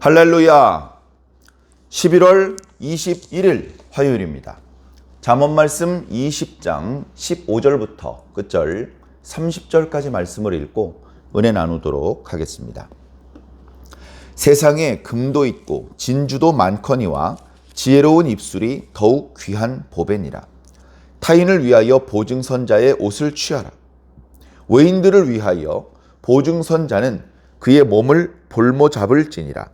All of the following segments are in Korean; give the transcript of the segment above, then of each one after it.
할렐루야. 11월 21일 화요일입니다. 잠언 말씀 20장 15절부터 끝절 30절까지 말씀을 읽고 은혜 나누도록 하겠습니다. 세상에 금도 있고 진주도 많거니와 지혜로운 입술이 더욱 귀한 보배니라. 타인을 위하여 보증선자의 옷을 취하라. 외인들을 위하여 보증선자는 그의 몸을 볼모 잡을지니라.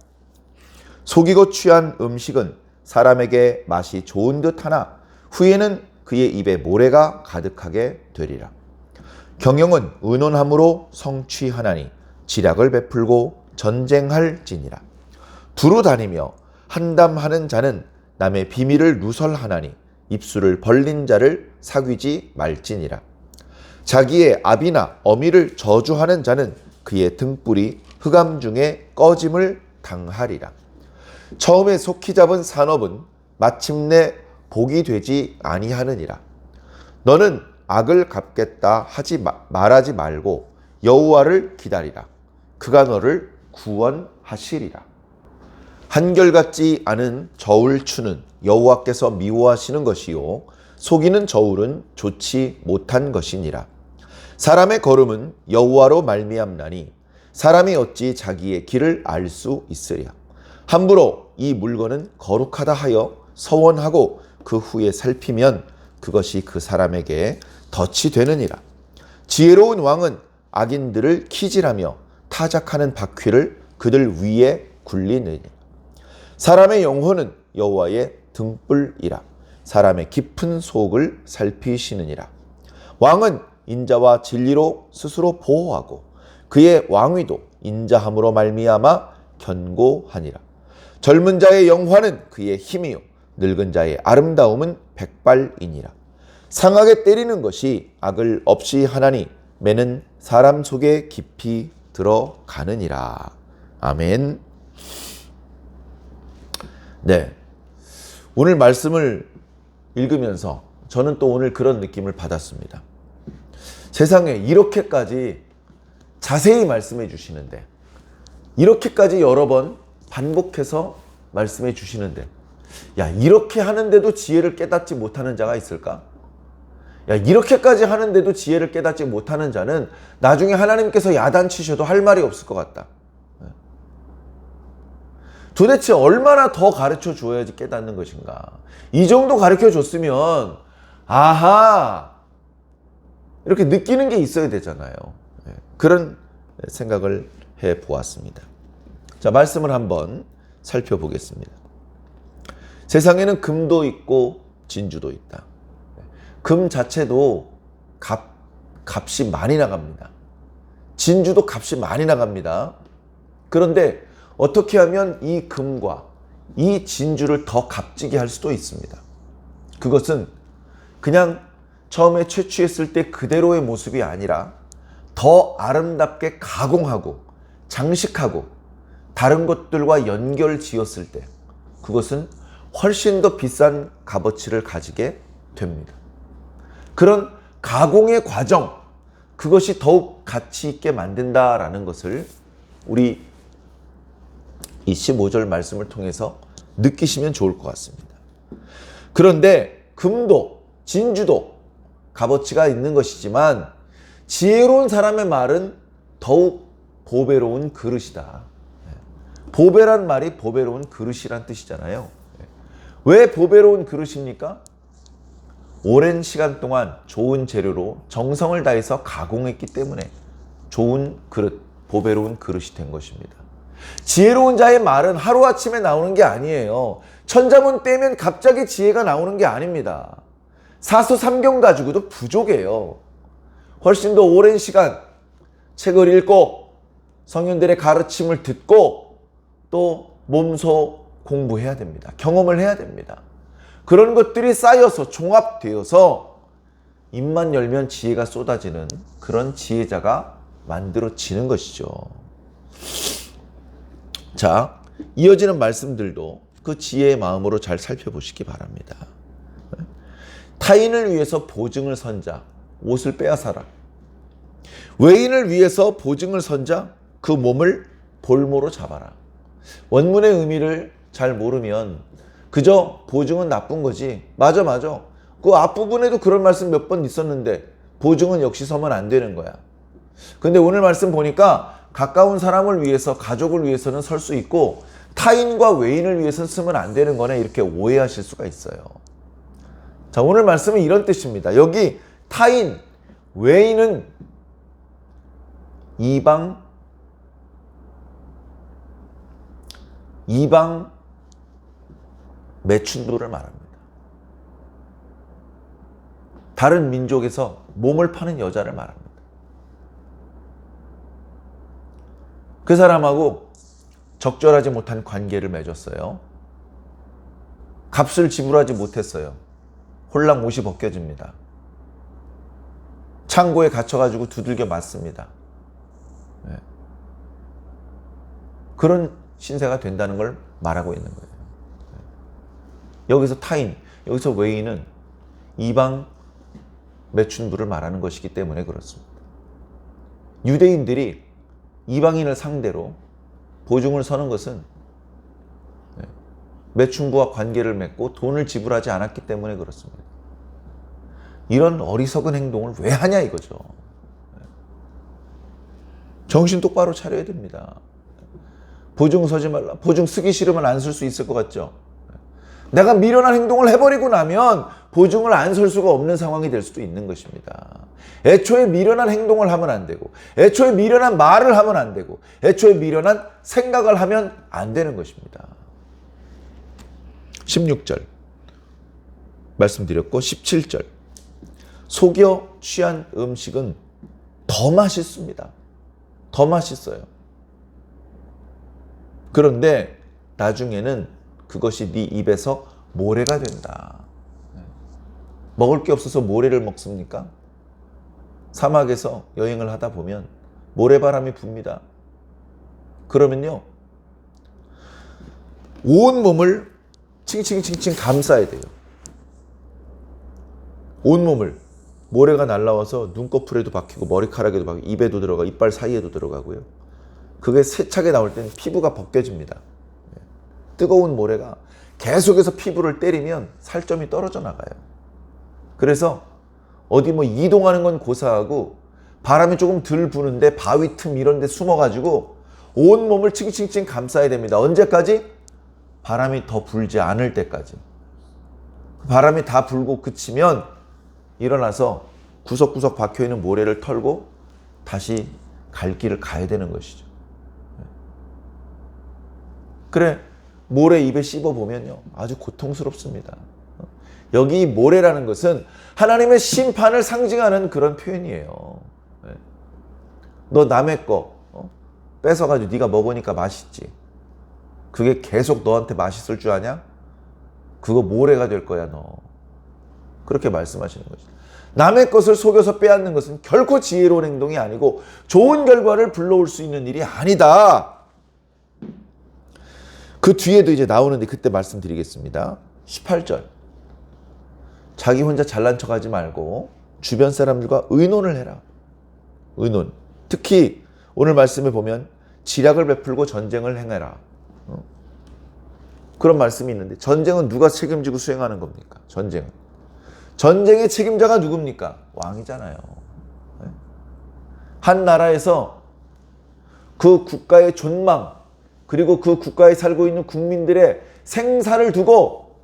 속이고 취한 음식은 사람에게 맛이 좋은 듯하나 후에는 그의 입에 모래가 가득하게 되리라. 경영은 의논함으로 성취하나니 지략을 베풀고 전쟁할지니라. 두루 다니며 한담하는 자는 남의 비밀을 누설하나니 입술을 벌린 자를 사귀지 말지니라. 자기의 아비나 어미를 저주하는 자는 그의 등불이 흑암 중에 꺼짐을 당하리라. 처음에 속히 잡은 산업은 마침내 복이 되지 아니하느니라. 너는 악을 갚겠다 말하지 말고 여호와를 기다리라. 그가 너를 구원하시리라. 한결같지 않은 저울추는 여호와께서 미워하시는 것이요 속이는 저울은 좋지 못한 것이니라. 사람의 걸음은 여호와로 말미암나니 사람이 어찌 자기의 길을 알 수 있으랴. 함부로 이 물건은 거룩하다 하여 서원하고 그 후에 살피면 그것이 그 사람에게 덫이 되느니라. 지혜로운 왕은 악인들을 키질하며 타작하는 바퀴를 그들 위에 굴리느니라. 사람의 영혼은 여호와의 등불이라. 사람의 깊은 속을 살피시느니라. 왕은 인자와 진리로 스스로 보호하고 그의 왕위도 인자함으로 말미암아 견고하니라. 젊은 자의 영화는 그의 힘이요 늙은 자의 아름다움은 백발이니라. 상하게 때리는 것이 악을 없이 하나니 매는 사람 속에 깊이 들어가느니라. 아멘. 네, 오늘 말씀을 읽으면서 저는 또 오늘 그런 느낌을 받았습니다. 세상에 이렇게까지 자세히 말씀해 주시는데, 이렇게까지 여러 번 반복해서 말씀해 주시는데, 야, 이렇게 하는데도 지혜를 깨닫지 못하는 자가 있을까? 야, 이렇게까지 하는데도 지혜를 깨닫지 못하는 자는 나중에 하나님께서 야단치셔도 할 말이 없을 것 같다. 도대체 얼마나 더 가르쳐 줘야지 깨닫는 것인가? 이 정도 가르쳐 줬으면 아하 이렇게 느끼는 게 있어야 되잖아요. 그런 생각을 해 보았습니다. 자, 말씀을 한번 살펴보겠습니다. 세상에는 금도 있고 진주도 있다. 금 자체도 값이 많이 나갑니다. 진주도 값이 많이 나갑니다. 그런데 어떻게 하면 이 금과 이 진주를 더 값지게 할 수도 있습니다. 그것은 그냥 처음에 채취했을 때 그대로의 모습이 아니라 더 아름답게 가공하고 장식하고 다른 것들과 연결 지었을 때 그것은 훨씬 더 비싼 값어치를 가지게 됩니다. 그런 가공의 과정, 그것이 더욱 가치 있게 만든다라는 것을 우리 이 15절 말씀을 통해서 느끼시면 좋을 것 같습니다. 그런데 금도 진주도 값어치가 있는 것이지만 지혜로운 사람의 말은 더욱 보배로운 그릇이다. 보배란 말이 보배로운 그릇이란 뜻이잖아요. 왜 보배로운 그릇입니까? 오랜 시간 동안 좋은 재료로 정성을 다해서 가공했기 때문에 좋은 그릇, 보배로운 그릇이 된 것입니다. 지혜로운 자의 말은 하루아침에 나오는 게 아니에요. 천자문 떼면 갑자기 지혜가 나오는 게 아닙니다. 사서삼경 가지고도 부족해요. 훨씬 더 오랜 시간 책을 읽고 성인들의 가르침을 듣고 또 몸소 공부해야 됩니다. 경험을 해야 됩니다. 그런 것들이 쌓여서 종합되어서 입만 열면 지혜가 쏟아지는 그런 지혜자가 만들어지는 것이죠. 자, 이어지는 말씀들도 그 지혜의 마음으로 잘 살펴보시기 바랍니다. 타인을 위해서 보증을 선자, 옷을 빼앗아라. 외인을 위해서 보증을 선자, 그 몸을 볼모로 잡아라. 원문의 의미를 잘 모르면 그저 보증은 나쁜 거지. 맞아. 그 앞부분에도 그런 말씀 몇 번 있었는데 보증은 역시 서면 안 되는 거야. 근데 오늘 말씀 보니까 가까운 사람을 위해서, 가족을 위해서는 설 수 있고 타인과 외인을 위해서는 쓰면 안 되는 거네, 이렇게 오해하실 수가 있어요. 자, 오늘 말씀은 이런 뜻입니다. 여기 타인, 외인은 이방 매춘부를 말합니다. 다른 민족에서 몸을 파는 여자를 말합니다. 그 사람하고 적절하지 못한 관계를 맺었어요. 값을 지불하지 못했어요. 홀랑 옷이 벗겨집니다. 창고에 갇혀가지고 두들겨 맞습니다. 네. 그런 신세가 된다는 걸 말하고 있는 거예요. 여기서 타인, 여기서 외인은 이방 매춘부를 말하는 것이기 때문에 그렇습니다. 유대인들이 이방인을 상대로 보증을 서는 것은 매춘부와 관계를 맺고 돈을 지불하지 않았기 때문에 그렇습니다. 이런 어리석은 행동을 왜 하냐 이거죠. 정신 똑바로 차려야 됩니다. 보증 서지 말라. 보증 쓰기 싫으면 안 쓸 수 있을 것 같죠. 내가 미련한 행동을 해버리고 나면 보증을 안 설 수가 없는 상황이 될 수도 있는 것입니다. 애초에 미련한 행동을 하면 안 되고, 애초에 미련한 말을 하면 안 되고, 애초에 미련한 생각을 하면 안 되는 것입니다. 16절 말씀드렸고, 17절 속여 취한 음식은 더 맛있습니다. 더 맛있어요. 그런데 나중에는 그것이 네 입에서 모래가 된다. 먹을 게 없어서 모래를 먹습니까? 사막에서 여행을 하다 보면 모래바람이 붑니다. 그러면요, 온 몸을 칭칭칭칭 감싸야 돼요. 온 몸을. 모래가 날라와서 눈꺼풀에도 박히고 머리카락에도 박히고 입에도 들어가, 이빨 사이에도 들어가고요. 그게 세차게 나올 때는 피부가 벗겨집니다. 뜨거운 모래가 계속해서 피부를 때리면 살점이 떨어져 나가요. 그래서 어디 뭐 이동하는 건 고사하고 바람이 조금 덜 부는데 바위 틈 이런 데 숨어가지고 온 몸을 칭칭칭 감싸야 됩니다. 언제까지? 바람이 더 불지 않을 때까지. 바람이 다 불고 그치면 일어나서 구석구석 박혀있는 모래를 털고 다시 갈 길을 가야 되는 것이죠. 그래, 모래 입에 씹어보면요, 아주 고통스럽습니다. 여기 모래라는 것은 하나님의 심판을 상징하는 그런 표현이에요. 너 남의 거 뺏어가지고 네가 먹으니까 맛있지. 그게 계속 너한테 맛있을 줄 아냐? 그거 모래가 될 거야, 너. 그렇게 말씀하시는 거죠. 남의 것을 속여서 빼앗는 것은 결코 지혜로운 행동이 아니고 좋은 결과를 불러올 수 있는 일이 아니다. 그 뒤에도 이제 나오는데 그때 말씀드리겠습니다. 18절. 자기 혼자 잘난 척하지 말고 주변 사람들과 의논을 해라. 의논. 특히 오늘 말씀에 보면 지략을 베풀고 전쟁을 행해라. 그런 말씀이 있는데, 전쟁은 누가 책임지고 수행하는 겁니까? 전쟁의 책임자가 누굽니까? 왕이잖아요. 한 나라에서 그 국가의 존망, 그리고 그 국가에 살고 있는 국민들의 생사를 두고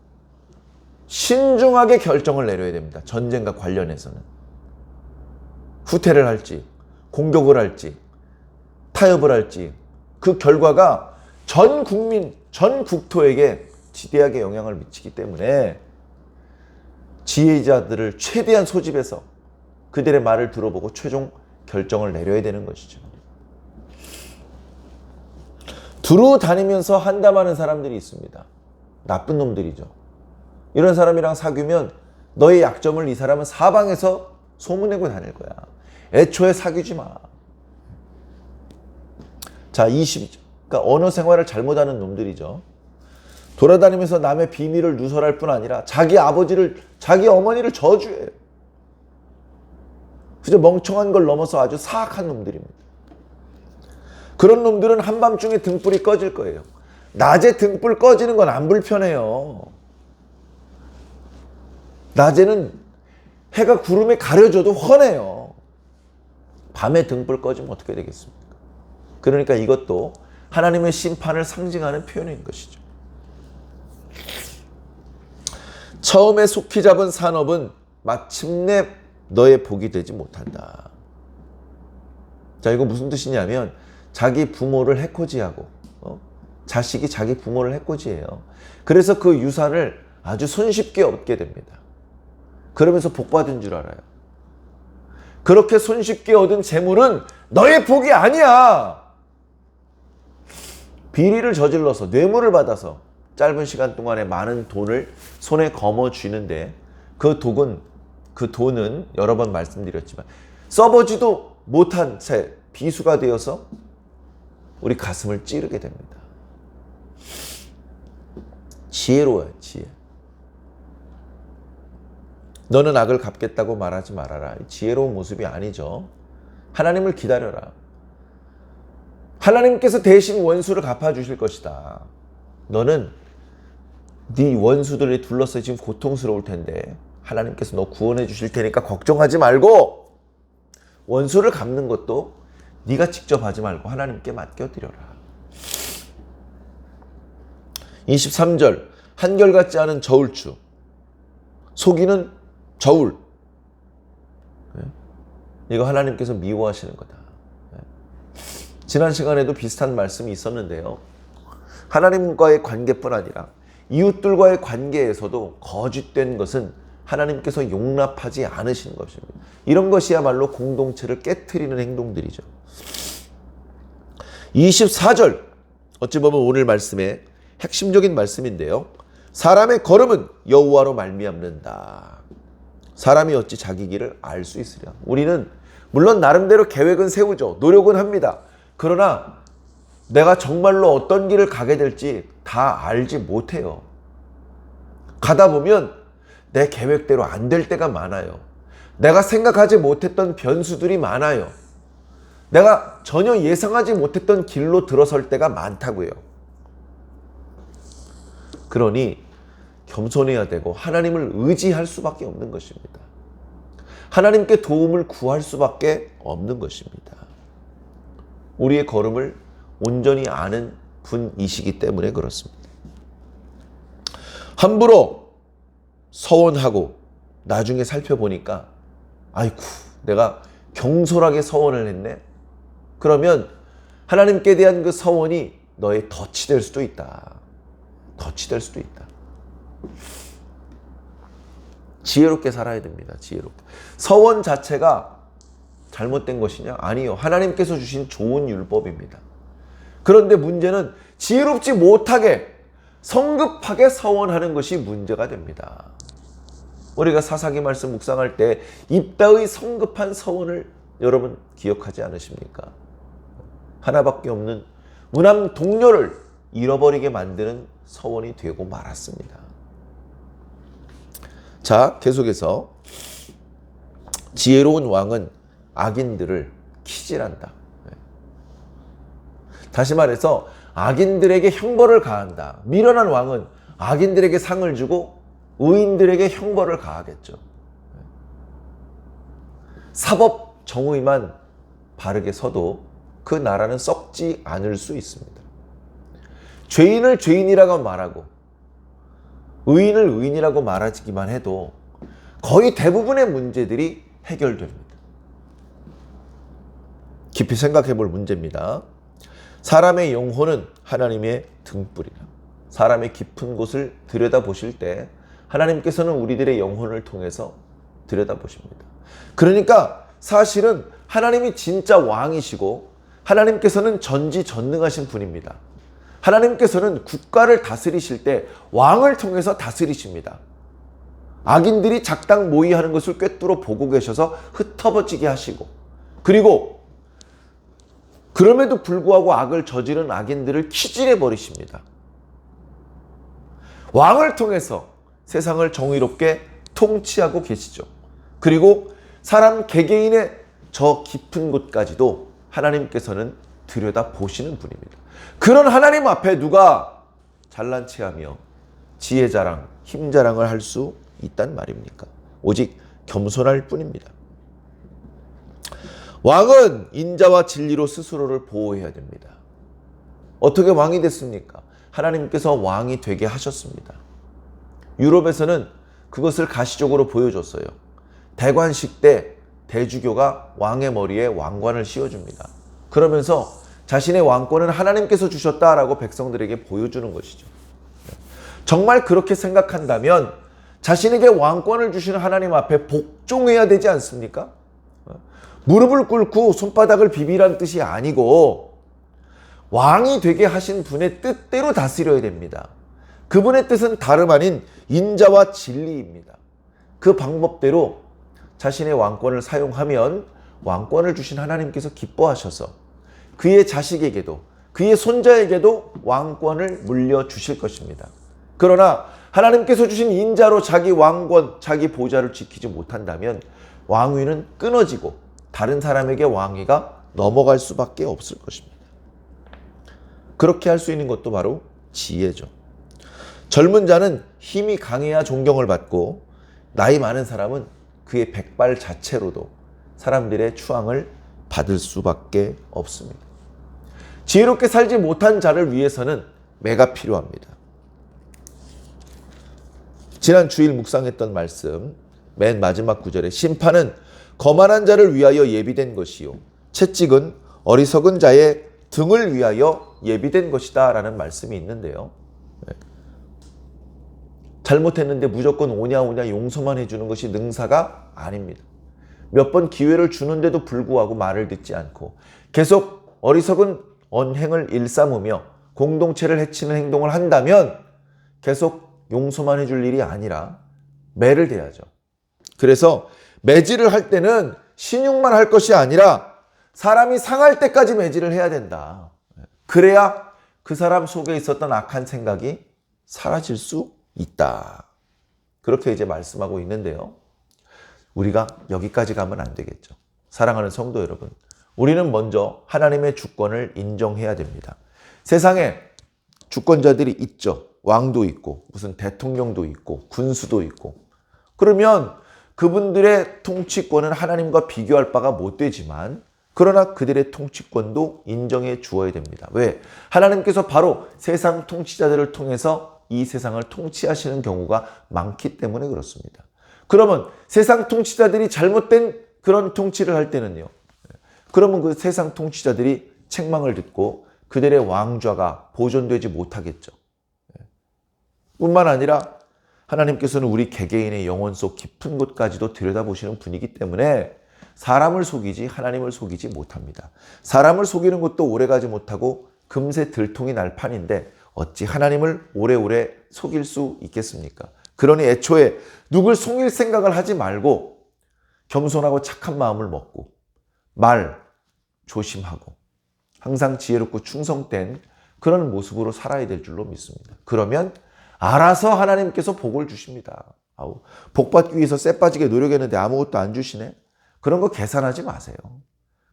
신중하게 결정을 내려야 됩니다. 전쟁과 관련해서는. 후퇴를 할지, 공격을 할지, 타협을 할지, 그 결과가 전 국민, 전 국토에게 지대하게 영향을 미치기 때문에 지혜자들을 최대한 소집해서 그들의 말을 들어보고 최종 결정을 내려야 되는 것이죠. 두루 다니면서 한담하는 사람들이 있습니다. 나쁜 놈들이죠. 이런 사람이랑 사귀면 너의 약점을 이 사람은 사방에서 소문내고 다닐 거야. 애초에 사귀지 마. 자, 20죠. 그러니까 언어 생활을 잘못하는 놈들이죠. 돌아다니면서 남의 비밀을 누설할 뿐 아니라 자기 아버지를, 자기 어머니를 저주해요. 그저 멍청한 걸 넘어서 아주 사악한 놈들입니다. 그런 놈들은 한밤중에 등불이 꺼질 거예요. 낮에 등불 꺼지는 건 안 불편해요. 낮에는 해가 구름에 가려져도 훤해요. 밤에 등불 꺼지면 어떻게 되겠습니까? 그러니까 이것도 하나님의 심판을 상징하는 표현인 것이죠. 처음에 속히 잡은 산업은 마침내 너의 복이 되지 못한다. 자, 이거 무슨 뜻이냐면 자기 부모를 해코지하고 자식이 자기 부모를 해코지해요. 그래서 그 유산을 아주 손쉽게 얻게 됩니다. 그러면서 복 받은 줄 알아요. 그렇게 손쉽게 얻은 재물은 너의 복이 아니야. 비리를 저질러서 뇌물을 받아서 짧은 시간 동안에 많은 돈을 손에 거머쥐는데 그 돈은 여러 번 말씀드렸지만 써보지도 못한 채 비수가 되어서 우리 가슴을 찌르게 됩니다. 지혜로워요, 지혜. 너는 악을 갚겠다고 말하지 말아라. 지혜로운 모습이 아니죠. 하나님을 기다려라. 하나님께서 대신 원수를 갚아주실 것이다. 너는 네 원수들이 둘러싸여 지금 고통스러울 텐데 하나님께서 너 구원해 주실 테니까 걱정하지 말고 원수를 갚는 것도 네가 직접 하지 말고 하나님께 맡겨드려라. 23절 한결같지 않은 저울추 속이는 저울. 이거 하나님께서 미워하시는 거다. 지난 시간에도 비슷한 말씀이 있었는데요. 하나님과의 관계뿐 아니라 이웃들과의 관계에서도 거짓된 것은 하나님께서 용납하지 않으시는 것입니다. 이런 것이야말로 공동체를 깨트리는 행동들이죠. 24절 어찌 보면 오늘 말씀의 핵심적인 말씀인데요. 사람의 걸음은 여호와로 말미암는다. 사람이 어찌 자기 길을 알 수 있으랴. 우리는 물론 나름대로 계획은 세우죠. 노력은 합니다. 그러나 내가 정말로 어떤 길을 가게 될지 다 알지 못해요. 가다 보면 내 계획대로 안 될 때가 많아요. 내가 생각하지 못했던 변수들이 많아요. 내가 전혀 예상하지 못했던 길로 들어설 때가 많다고요. 그러니 겸손해야 되고 하나님을 의지할 수밖에 없는 것입니다. 하나님께 도움을 구할 수밖에 없는 것입니다. 우리의 걸음을 온전히 아는 분이시기 때문에 그렇습니다. 함부로 서원하고 나중에 살펴보니까 아이쿠 내가 경솔하게 서원을 했네. 그러면 하나님께 대한 그 서원이 너의 덫이 될 수도 있다. 덫이 될 수도 있다. 지혜롭게 살아야 됩니다. 지혜롭게. 서원 자체가 잘못된 것이냐? 아니요. 하나님께서 주신 좋은 율법입니다. 그런데 문제는 지혜롭지 못하게 성급하게 서원하는 것이 문제가 됩니다. 우리가 사사기 말씀 묵상할 때 입다의 성급한 서원을 여러분 기억하지 않으십니까? 하나밖에 없는 무남 동료를 잃어버리게 만드는 서원이 되고 말았습니다. 자, 계속해서 지혜로운 왕은 악인들을 키질한다. 다시 말해서 악인들에게 형벌을 가한다. 미련한 왕은 악인들에게 상을 주고 의인들에게 형벌을 가하겠죠. 사법 정의만 바르게 서도 그 나라는 썩지 않을 수 있습니다. 죄인을 죄인이라고 말하고 의인을 의인이라고 말하기만 해도 거의 대부분의 문제들이 해결됩니다. 깊이 생각해 볼 문제입니다. 사람의 영혼은 하나님의 등불이라. 사람의 깊은 곳을 들여다보실 때 하나님께서는 우리들의 영혼을 통해서 들여다보십니다. 그러니까 사실은 하나님이 진짜 왕이시고 하나님께서는 전지전능하신 분입니다. 하나님께서는 국가를 다스리실 때 왕을 통해서 다스리십니다. 악인들이 작당 모의하는 것을 꿰뚫어 보고 계셔서 흩어버지게 하시고, 그리고 그럼에도 불구하고 악을 저지른 악인들을 키질해 버리십니다. 왕을 통해서 세상을 정의롭게 통치하고 계시죠. 그리고 사람 개개인의 저 깊은 곳까지도 하나님께서는 들여다 보시는 분입니다. 그런 하나님 앞에 누가 잘난 체하며 지혜 자랑, 힘 자랑을 할 수 있단 말입니까? 오직 겸손할 뿐입니다. 왕은 인자와 진리로 스스로를 보호해야 됩니다. 어떻게 왕이 됐습니까? 하나님께서 왕이 되게 하셨습니다. 유럽에서는 그것을 가시적으로 보여줬어요. 대관식 때 대주교가 왕의 머리에 왕관을 씌워줍니다. 그러면서 자신의 왕권은 하나님께서 주셨다라고 백성들에게 보여주는 것이죠. 정말 그렇게 생각한다면 자신에게 왕권을 주시는 하나님 앞에 복종해야 되지 않습니까? 무릎을 꿇고 손바닥을 비비란 뜻이 아니고 왕이 되게 하신 분의 뜻대로 다스려야 됩니다. 그분의 뜻은 다름 아닌 인자와 진리입니다. 그 방법대로 자신의 왕권을 사용하면 왕권을 주신 하나님께서 기뻐하셔서 그의 자식에게도 그의 손자에게도 왕권을 물려주실 것입니다. 그러나 하나님께서 주신 인자로 자기 왕권, 자기 보좌를 지키지 못한다면 왕위는 끊어지고 다른 사람에게 왕위가 넘어갈 수밖에 없을 것입니다. 그렇게 할 수 있는 것도 바로 지혜죠. 젊은 자는 힘이 강해야 존경을 받고 나이 많은 사람은 그의 백발 자체로도 사람들의 추앙을 받을 수밖에 없습니다. 지혜롭게 살지 못한 자를 위해서는 매가 필요합니다. 지난 주일 묵상했던 말씀 맨 마지막 구절에 심판은 거만한 자를 위하여 예비된 것이요 채찍은 어리석은 자의 등을 위하여 예비된 것이다 라는 말씀이 있는데요. 잘못했는데 무조건 오냐 용서만 해주는 것이 능사가 아닙니다. 몇 번 기회를 주는데도 불구하고 말을 듣지 않고 계속 어리석은 언행을 일삼으며 공동체를 해치는 행동을 한다면 계속 용서만 해줄 일이 아니라 매를 대야죠. 그래서 매질을 할 때는 신용만 할 것이 아니라 사람이 상할 때까지 매질을 해야 된다. 그래야 그 사람 속에 있었던 악한 생각이 사라질 수 있다. 그렇게 이제 말씀하고 있는데요. 우리가 여기까지 가면 안 되겠죠. 사랑하는 성도 여러분, 우리는 먼저 하나님의 주권을 인정해야 됩니다. 세상에 주권자들이 있죠. 왕도 있고 무슨 대통령도 있고 군수도 있고. 그러면 그분들의 통치권은 하나님과 비교할 바가 못 되지만 그러나 그들의 통치권도 인정해 주어야 됩니다. 왜? 하나님께서 바로 세상 통치자들을 통해서 이 세상을 통치하시는 경우가 많기 때문에 그렇습니다. 그러면 세상 통치자들이 잘못된 그런 통치를 할 때는요. 그러면 그 세상 통치자들이 책망을 듣고 그들의 왕좌가 보존되지 못하겠죠. 뿐만 아니라 하나님께서는 우리 개개인의 영혼 속 깊은 곳까지도 들여다보시는 분이기 때문에 사람을 속이지 하나님을 속이지 못합니다. 사람을 속이는 것도 오래가지 못하고 금세 들통이 날 판인데 어찌 하나님을 오래오래 속일 수 있겠습니까? 그러니 애초에 누굴 속일 생각을 하지 말고 겸손하고 착한 마음을 먹고 말 조심하고 항상 지혜롭고 충성된 그런 모습으로 살아야 될 줄로 믿습니다. 그러면 알아서 하나님께서 복을 주십니다. 복 받기 위해서 쎄 빠지게 노력했는데 아무것도 안 주시네? 그런 거 계산하지 마세요.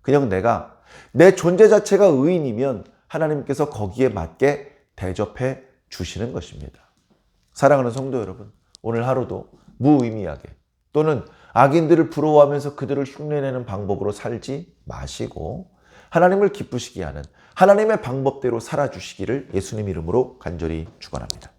그냥 내가 내 존재 자체가 의인이면 하나님께서 거기에 맞게 대접해 주시는 것입니다. 사랑하는 성도 여러분, 오늘 하루도 무의미하게 또는 악인들을 부러워하면서 그들을 흉내내는 방법으로 살지 마시고 하나님을 기쁘시게 하는 하나님의 방법대로 살아주시기를 예수님 이름으로 간절히 축원합니다.